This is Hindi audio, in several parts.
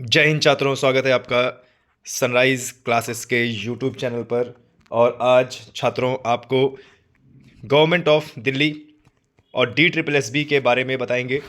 जय हिंद छात्रों, स्वागत है आपका सनराइज क्लासेस के यूट्यूब चैनल पर। और आज छात्रों आपको गवर्नमेंट ऑफ दिल्ली और DSSB के बारे में बताएंगे।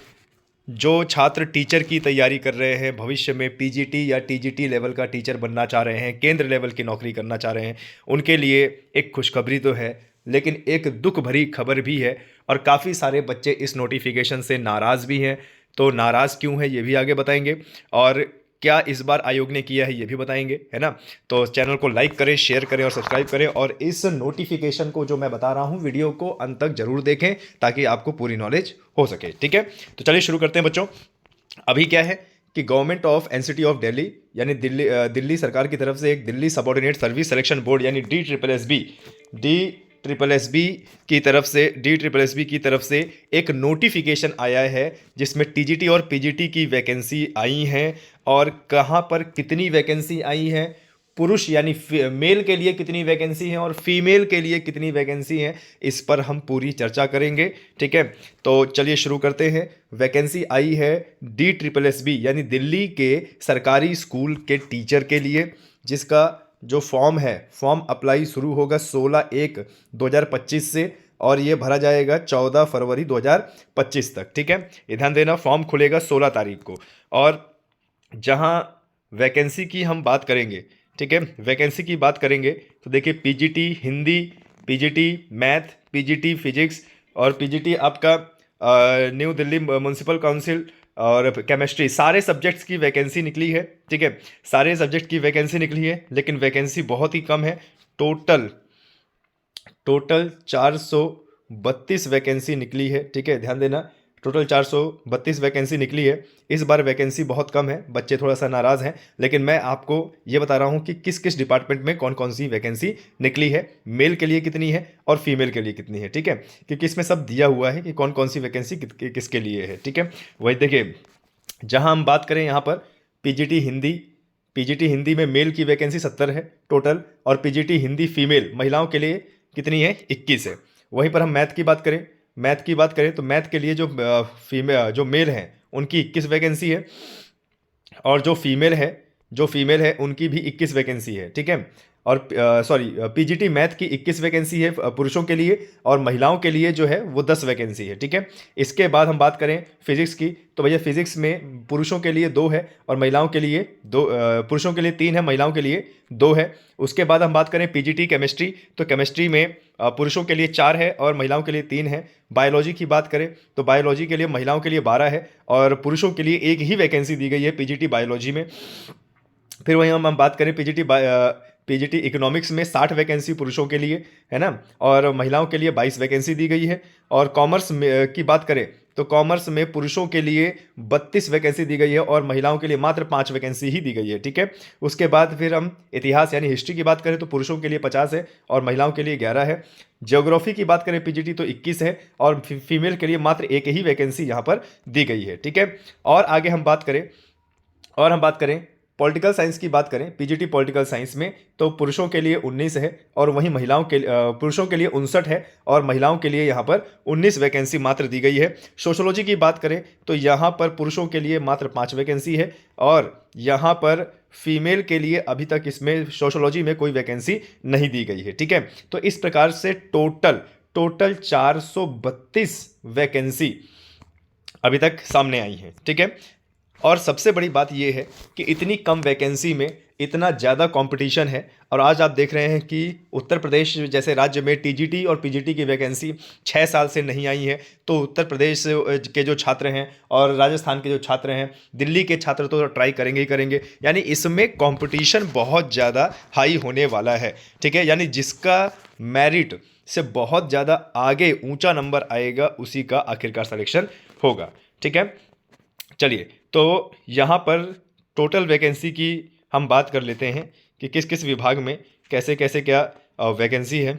जो छात्र टीचर की तैयारी कर रहे हैं, भविष्य में पीजीटी या टीजीटी लेवल का टीचर बनना चाह रहे हैं, केंद्र लेवल की नौकरी करना चाह रहे हैं, उनके लिए एक खुशखबरी तो है, लेकिन एक दुख भरी खबर भी है। और काफ़ी सारे बच्चे इस नोटिफिकेशन से नाराज़ भी हैं। तो नाराज़ क्यों है ये भी आगे बताएंगे, और क्या इस बार आयोग ने किया है ये भी बताएंगे, है ना। तो चैनल को लाइक करें, शेयर करें और सब्सक्राइब करें, और इस नोटिफिकेशन को जो मैं बता रहा हूँ वीडियो को अंत तक जरूर देखें ताकि आपको पूरी नॉलेज हो सके। ठीक है, तो चलिए शुरू करते हैं बच्चों। अभी क्या है कि government of NCT of Delhi यानी दिल्ली सरकार की तरफ से एक Delhi subordinate service selection board यानी DSSB की तरफ से एक नोटिफिकेशन आया है, जिसमें टीजीटी और पीजीटी की वैकेंसी आई हैं। और कहाँ पर कितनी वैकेंसी आई हैं, पुरुष यानी मेल के लिए कितनी वैकेंसी है और फीमेल के लिए कितनी वैकेंसी है, इस पर हम पूरी चर्चा करेंगे। ठीक है, तो चलिए शुरू करते हैं। वैकेंसी आई है DSSB यानी दिल्ली के सरकारी स्कूल के टीचर के लिए, जिसका जो फॉर्म अप्लाई शुरू होगा 16/1/2025 से, और ये भरा जाएगा 14 फरवरी 2025 तक। ठीक है, ये ध्यान देना, फॉर्म खुलेगा 16 तारीख को। और जहाँ वैकेंसी की हम बात करेंगे, ठीक है, वैकेंसी की बात करेंगे तो देखिए, PGT Hindi, PGT math, PGT physics और पीजीटी आपका न्यू दिल्ली म्यूनसिपल काउंसिल और केमिस्ट्री, सारे सब्जेक्ट्स की वैकेंसी निकली है। ठीक है, सारे सब्जेक्ट की वैकेंसी निकली है, लेकिन वैकेंसी बहुत ही कम है। टोटल 432 वैकेंसी निकली है। ठीक है, ध्यान देना, टोटल 432 वैकेंसी निकली है। इस बार वैकेंसी बहुत कम है, बच्चे थोड़ा सा नाराज़ हैं, लेकिन मैं आपको ये बता रहा हूँ कि किस किस डिपार्टमेंट में कौन कौन सी वैकेंसी निकली है, मेल के लिए कितनी है और फीमेल के लिए कितनी है। ठीक है, क्योंकि इसमें सब दिया हुआ है कि कौन कौन सी वैकेंसी किसके लिए है। ठीक है, वही देखिए, जहाँ हम बात करें यहाँ पर पीजीटी हिंदी में मेल की वैकेंसी 70 है टोटल, और पीजीटी हिंदी फीमेल महिलाओं के लिए कितनी है, 21 है। वहीं पर हम मैथ की बात करें तो मैथ के लिए जो मेल हैं उनकी 21 वैकेंसी है, और जो फीमेल है उनकी भी 21 वैकेंसी है। ठीक है, और पीजीटी मैथ की 21 वैकेंसी है पुरुषों के लिए, और महिलाओं के लिए जो है वो 10 वैकेंसी है। ठीक है, इसके बाद हम बात करें फिजिक्स की, तो भैया फिजिक्स में पुरुषों के लिए 2 है और महिलाओं के लिए पुरुषों के लिए 3 है, महिलाओं के लिए 2 है। उसके बाद हम बात करें पीजीटी केमिस्ट्री, तो केमिस्ट्री में पुरुषों के लिए 4 है और महिलाओं के लिए 3 है। बायोलॉजी की बात करें तो बायोलॉजी के लिए महिलाओं के लिए 12 है और पुरुषों के लिए एक ही वैकेंसी दी गई है पीजीटी बायोलॉजी में। फिर वहीं हम बात करें पीजीटी इकोनॉमिक्स में 60 वैकेंसी पुरुषों के लिए, है ना, और महिलाओं के लिए 22 वैकेंसी दी गई है। और कॉमर्स की बात करें तो कॉमर्स में पुरुषों के लिए 32 वैकेंसी दी गई है और महिलाओं के लिए मात्र 5 वैकेंसी ही दी गई है। ठीक है, उसके बाद फिर हम इतिहास यानी हिस्ट्री की बात करें तो पुरुषों के लिए 50 है और महिलाओं के लिए 11 है। ज्योग्राफी की बात करें पीजीटी तो 21 है और फीमेल के लिए मात्र एक ही वैकेंसी यहाँ पर दी गई है। ठीक है, और आगे हम बात करें पॉलिटिकल साइंस की बात करें, पीजीटी पॉलिटिकल साइंस में तो पुरुषों के लिए 19 है और वहीं पुरुषों के लिए 59 है और महिलाओं के लिए यहाँ पर 19 वैकेंसी मात्र दी गई है। सोशोलॉजी की बात करें तो यहाँ पर पुरुषों के लिए मात्र 5 वैकेंसी है और यहाँ पर फीमेल के लिए अभी तक इसमें सोशोलॉजी में कोई वैकेंसी नहीं दी गई है। ठीक है, तो इस प्रकार से टोटल 432 वैकेंसी अभी तक सामने आई है। ठीक है, और सबसे बड़ी बात यह है कि इतनी कम वैकेंसी में इतना ज़्यादा कंपटीशन है। और आज आप देख रहे हैं कि उत्तर प्रदेश जैसे राज्य में टीजीटी और पीजीटी की वैकेंसी 6 साल से नहीं आई है, तो उत्तर प्रदेश के जो छात्र हैं और राजस्थान के जो छात्र हैं, दिल्ली के छात्र तो ट्राई करेंगे ही करेंगे। यानी इसमें कंपटीशन बहुत ज़्यादा हाई होने वाला है। ठीक है, यानी जिसका मेरिट से बहुत ज़्यादा आगे ऊंचा नंबर आएगा उसी का आखिरकार सिलेक्शन होगा। ठीक है, चलिए, तो यहाँ पर टोटल वैकेंसी की हम बात कर लेते हैं कि किस किस विभाग में कैसे कैसे क्या वैकेंसी है।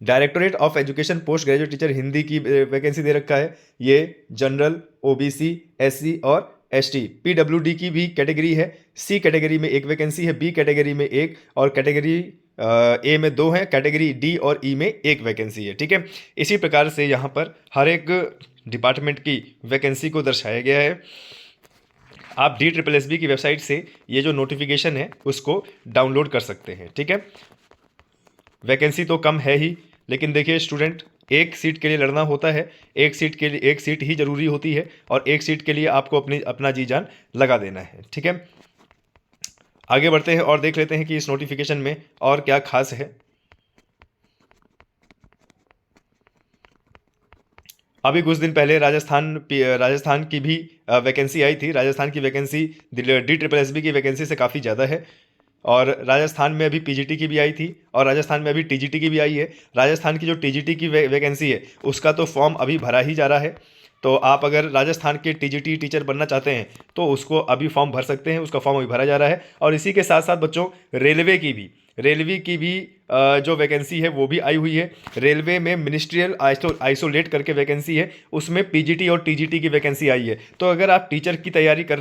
Directorate of education post graduate teacher Hindi की वैकेंसी दे रखा है, ये जनरल, ओबीसी, एससी और एसटी। पीडब्ल्यूडी की भी कैटेगरी है, सी कैटेगरी में एक वैकेंसी है, बी कैटेगरी में एक और कैटेगरी ए में 2 हैं, कैटेगरी डी और ई में एक वैकेंसी है। ठीक है, इसी प्रकार से यहाँ पर हर एक डिपार्टमेंट की वैकेंसी को दर्शाया गया है। आप DSSB की वेबसाइट से ये जो नोटिफिकेशन है उसको डाउनलोड कर सकते हैं, ठीक है। वैकेंसी तो कम है ही, लेकिन देखिए स्टूडेंट, एक सीट के लिए लड़ना होता है, एक सीट के लिए एक सीट ही ज़रूरी होती है, और एक सीट के लिए आपको अपना जी जान लगा देना है, ठीक है। आगे बढ़ते हैं और देख लेते हैं कि इस नोटिफिकेशन में और क्या खास है। अभी कुछ दिन पहले राजस्थान की भी वैकेंसी आई थी। राजस्थान की वैकेंसी DSSB की वैकेंसी से काफ़ी ज़्यादा है, और राजस्थान में अभी PGT की भी आई थी, और राजस्थान में अभी TGT की भी आई है। राजस्थान की जो TGT की वैकेंसी है उसका तो फॉर्म अभी भरा ही जा रहा है। तो आप अगर राजस्थान के TGT टीचर बनना चाहते हैं तो उसको अभी फॉर्म भर सकते हैं, उसका फॉर्म अभी भरा जा रहा है। और इसी के साथ साथ बच्चों, रेलवे की भी जो वैकेंसी है वो भी आई हुई है। रेलवे में मिनिस्ट्रियल आइसोलेट करके वैकेंसी है, उसमें PGT और TGT की वैकेंसी आई है। तो अगर आप टीचर की तैयारी कर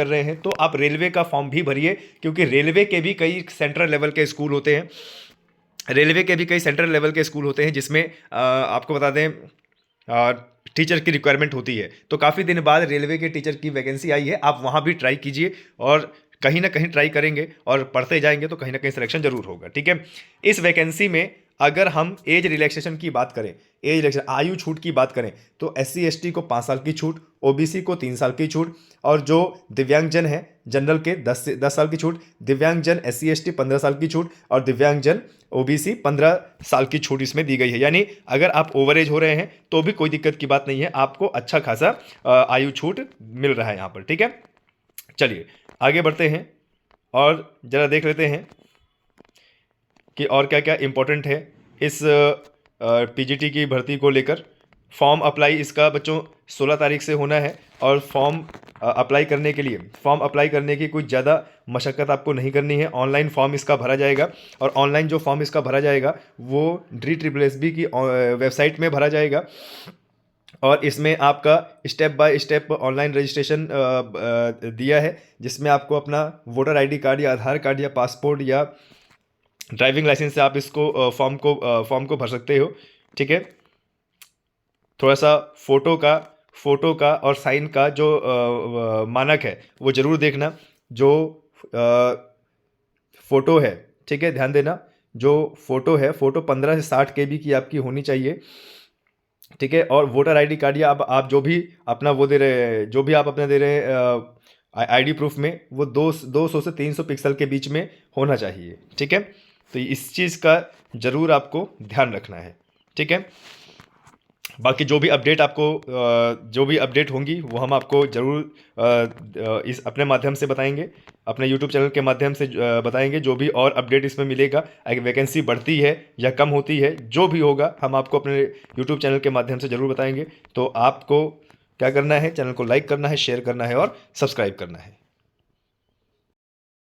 रहे हैं तो आप रेलवे का फॉर्म भी भरिए, क्योंकि रेलवे के भी कई सेंट्रल लेवल के स्कूल होते हैं, जिसमें आपको बता दें टीचर की रिक्वायरमेंट होती है। तो काफ़ी दिन बाद रेलवे के टीचर की वैकेंसी आई है, आप वहाँ भी ट्राई कीजिए, और कहीं ना कहीं ट्राई करेंगे और पढ़ते जाएंगे तो कहीं ना कहीं सिलेक्शन जरूर होगा, ठीक है। इस वैकेंसी में अगर हम एज रिलैक्सेशन की बात करें, आयु छूट की बात करें, तो SC ST को 5 साल की छूट, OBC को 3 साल की छूट, और जो दिव्यांगजन है जनरल के 10 साल की छूट, दिव्यांगजन SC ST 15 साल की छूट, और दिव्यांगजन OBC 15 साल की छूट इसमें दी गई है। यानी अगर आप ओवर एज हो रहे हैं तो भी कोई दिक्कत की बात नहीं है, आपको अच्छा खासा आयु छूट मिल रहा है यहाँ पर, ठीक है। चलिए आगे बढ़ते हैं और ज़रा देख लेते हैं कि और क्या क्या इम्पोर्टेंट है इस PGT की भर्ती को लेकर। फॉर्म अप्लाई इसका बच्चों 16 तारीख से होना है, और फॉर्म अप्लाई करने की कुछ ज़्यादा मशक्क़त आपको नहीं करनी है। ऑनलाइन फॉर्म इसका भरा जाएगा, और ऑनलाइन जो फॉर्म इसका भरा जाएगा वो DSSB की वेबसाइट में भरा जाएगा, और इसमें आपका step by step online registration दिया है, जिसमें आपको अपना वोटर ID कार्ड या आधार कार्ड या पासपोर्ट या ड्राइविंग लाइसेंस से आप इसको फॉर्म को भर सकते हो, ठीक है। थोड़ा सा फोटो का और साइन का जो मानक है वो ज़रूर देखना। जो फ़ोटो है, ठीक है, ध्यान देना, जो फ़ोटो है, फ़ोटो 15 से 60 KB की आपकी होनी चाहिए, ठीक है। और वोटर ID कार्ड या आप जो भी अपना वो दे रहे जो भी आप अपना दे रहे हैं ID प्रूफ में, वो 200 से 300 पिक्सल के बीच में होना चाहिए, ठीक है। तो इस चीज़ का ज़रूर आपको ध्यान रखना है, ठीक है। बाकी जो भी अपडेट होंगी वो हम आपको ज़रूर इस अपने माध्यम से बताएंगे, अपने YouTube चैनल के माध्यम से बताएंगे। जो भी और अपडेट इसमें मिलेगा, अगर वैकेंसी बढ़ती है या कम होती है, जो भी होगा हम आपको अपने YouTube चैनल के माध्यम से ज़रूर बताएंगे। तो आपको क्या करना है, चैनल को लाइक करना है, शेयर करना है और सब्सक्राइब करना है।